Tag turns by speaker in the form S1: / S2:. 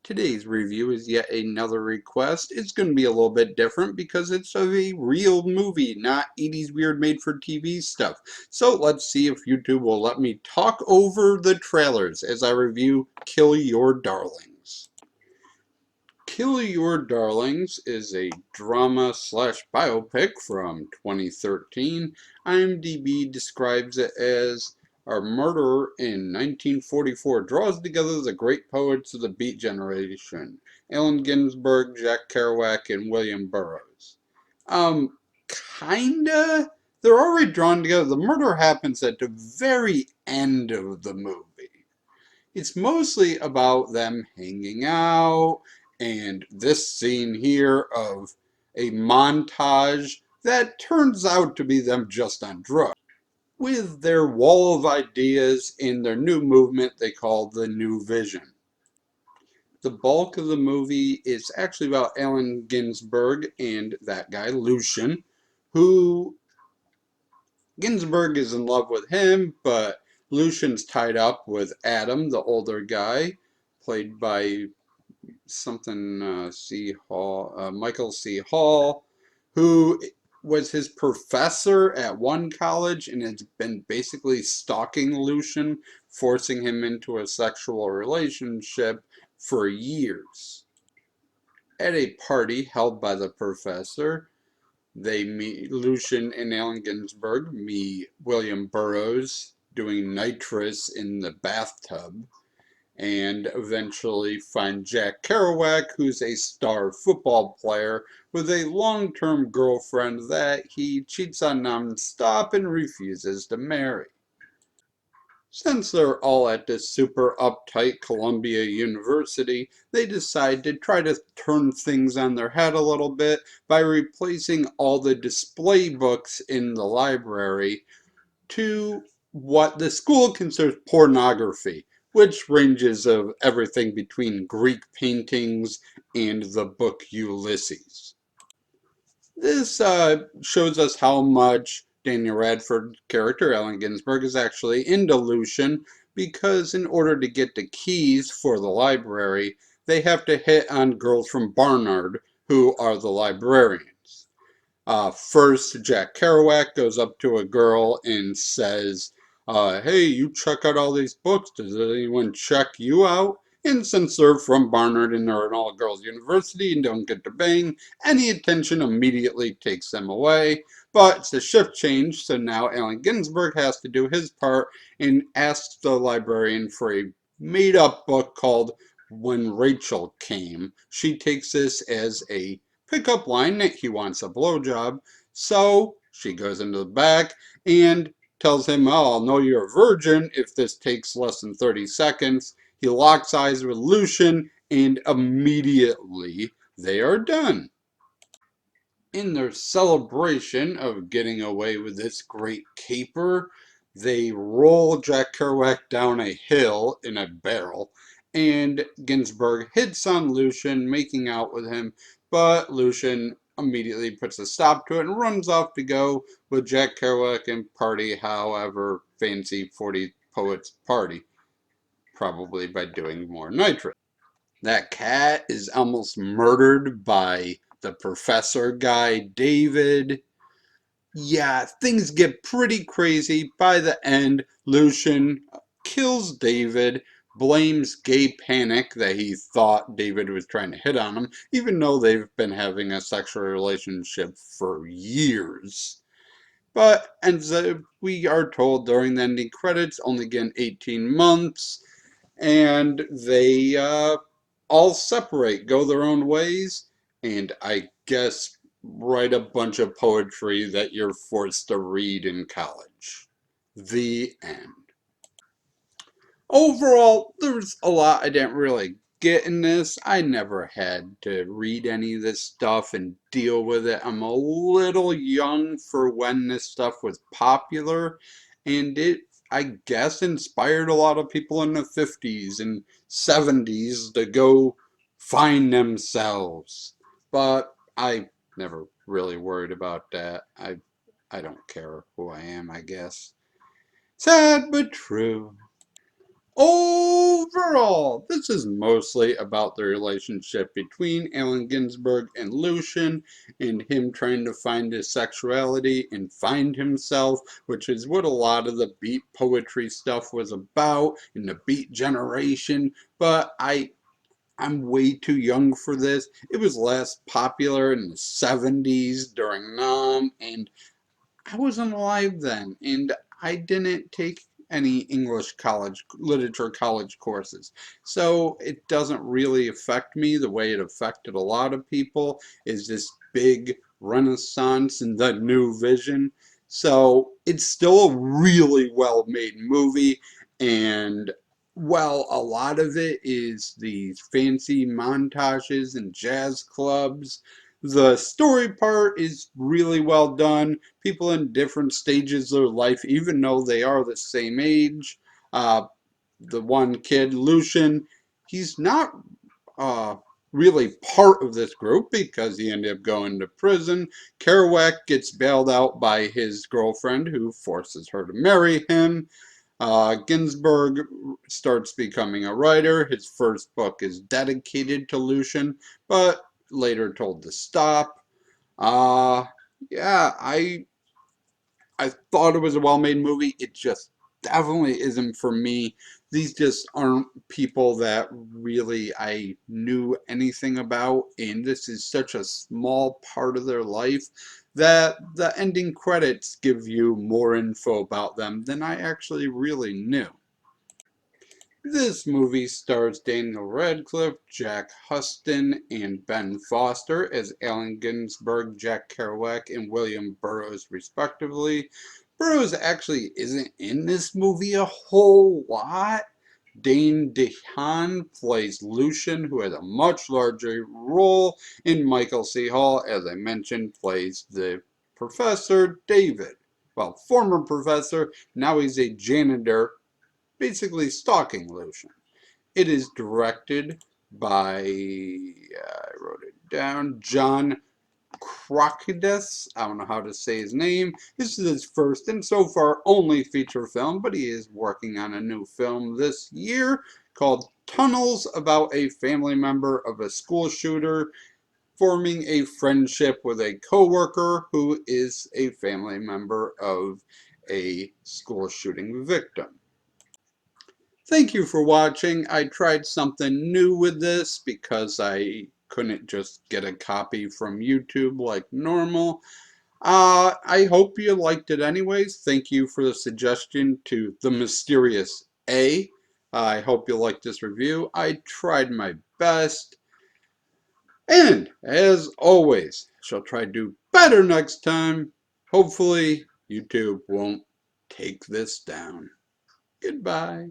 S1: Today's review is yet another request. It's going to be a little bit different because it's of a real movie, not 80s weird made for TV stuff. So let's see if YouTube will let me talk over the trailers as I review Kill Your Darlings. Kill Your Darlings is a drama slash biopic from 2013. IMDb describes it as our murderer in 1944 draws together the great poets of the Beat Generation, Allen Ginsberg, Jack Kerouac, and William Burroughs. Kinda. They're already drawn together. The murder happens at the very end of the movie. It's mostly about them hanging out and this scene here of a montage that turns out to be them just on drugs. With their wall of ideas and their new movement they call the New Vision. The bulk of the movie is actually about Allen Ginsberg and that guy, Lucian, who Ginsberg is in love with him, but Lucian's tied up with Adam, the older guy, played by Michael C. Hall, who was his professor at one college and has been basically stalking Lucian, forcing him into a sexual relationship for years. At a party held by the professor, they meet Lucian and Allen Ginsberg meet William Burroughs doing nitrous in the bathtub, and eventually find Jack Kerouac, who's a star football player with a long-term girlfriend that he cheats on non-stop and refuses to marry. Since they're all at this super uptight Columbia University, they decide to try to turn things on their head a little bit by replacing all the display books in the library to what the school considers pornography, which ranges of everything between Greek paintings and the book Ulysses. This shows us how much Daniel Radford's character, Allen Ginsberg, is actually into Lucian, because in order to get the keys for the library, they have to hit on girls from Barnard, who are the librarians. First, Jack Kerouac goes up to a girl and says, hey, you check out all these books. Does anyone check you out? And since they're from Barnard and they're an all-girls university and don't get to bang, any attention immediately takes them away. But it's a shift change, so now Allen Ginsberg has to do his part and asks the librarian for a made-up book called When Rachel Came. She takes this as a pickup line that he wants a blowjob, so she goes into the back and tells him, oh, I'll know you're a virgin if this takes less than 30 seconds. He locks eyes with Lucian, and immediately they are done. In their celebration of getting away with this great caper, they roll Jack Kerouac down a hill in a barrel, and Ginsberg hits on Lucian, making out with him, but Lucian immediately puts a stop to it and runs off to go with Jack Kerouac and party however fancy 40 poets party, probably by doing more nitrous. That cat is almost murdered by the professor guy, David. Yeah, things get pretty crazy. By the end, Lucian kills David, blames gay panic that he thought David was trying to hit on him, even though they've been having a sexual relationship for years. But as we are told during the ending credits, only again 18 months, and they all separate, go their own ways, and I guess write a bunch of poetry that you're forced to read in college. The end. Overall, there's a lot I didn't really get in this. I never had to read any of this stuff and deal with it. I'm a little young for when this stuff was popular, and it, I guess, inspired a lot of people in the 50s and 70s to go find themselves. But I never really worried about that. I don't care who I am, I guess. Sad but true. Overall, this is mostly about the relationship between Allen Ginsberg and Lucian and him trying to find his sexuality and find himself, which is what a lot of the beat poetry stuff was about in the beat generation. But I'm way too young for this. It was less popular in the 70s during Nam, and I wasn't alive then, and I didn't take any English college, literature college courses. So it doesn't really affect me the way it affected a lot of people, is this big renaissance and the new vision. So it's still a really well made movie, and well, a lot of it is these fancy montages and jazz clubs. The story part is really well done. People in different stages of life, even though they are the same age. Uh, the one kid, Lucian, he's not uh, really part of this group because he ended up going to prison. Kerouac gets bailed out by his girlfriend who forces her to marry him. Ginsberg starts becoming a writer. His first book is dedicated to Lucian, but later told to stop. Uh, yeah, I thought it was a well-made movie. It just definitely isn't for me. These just aren't people that really I knew anything about, and this is such a small part of their life that the ending credits give you more info about them than I actually really knew. This movie stars Daniel Radcliffe, Jack Huston, and Ben Foster as Allen Ginsberg, Jack Kerouac, and William Burroughs, respectively. Burroughs actually isn't in this movie a whole lot. Dane DeHaan plays Lucian, who has a much larger role, and Michael C. Hall, as I mentioned, plays the professor David. Well, former professor, now he's a janitor basically stalking Lucian. It is directed by, I wrote it down, John Crocodis. I don't know how to say his name. This is his first and so far only feature film, but he is working on a new film this year called Tunnels, about a family member of a school shooter forming a friendship with a coworker who is a family member of a school shooting victim. Thank you for watching. I tried something new with this because I couldn't just get a copy from YouTube like normal. I hope you liked it anyways. Thank you for the suggestion to the mysterious A. I hope you liked this review. I tried my best. And as always, shall try to do better next time. Hopefully, YouTube won't take this down. Goodbye.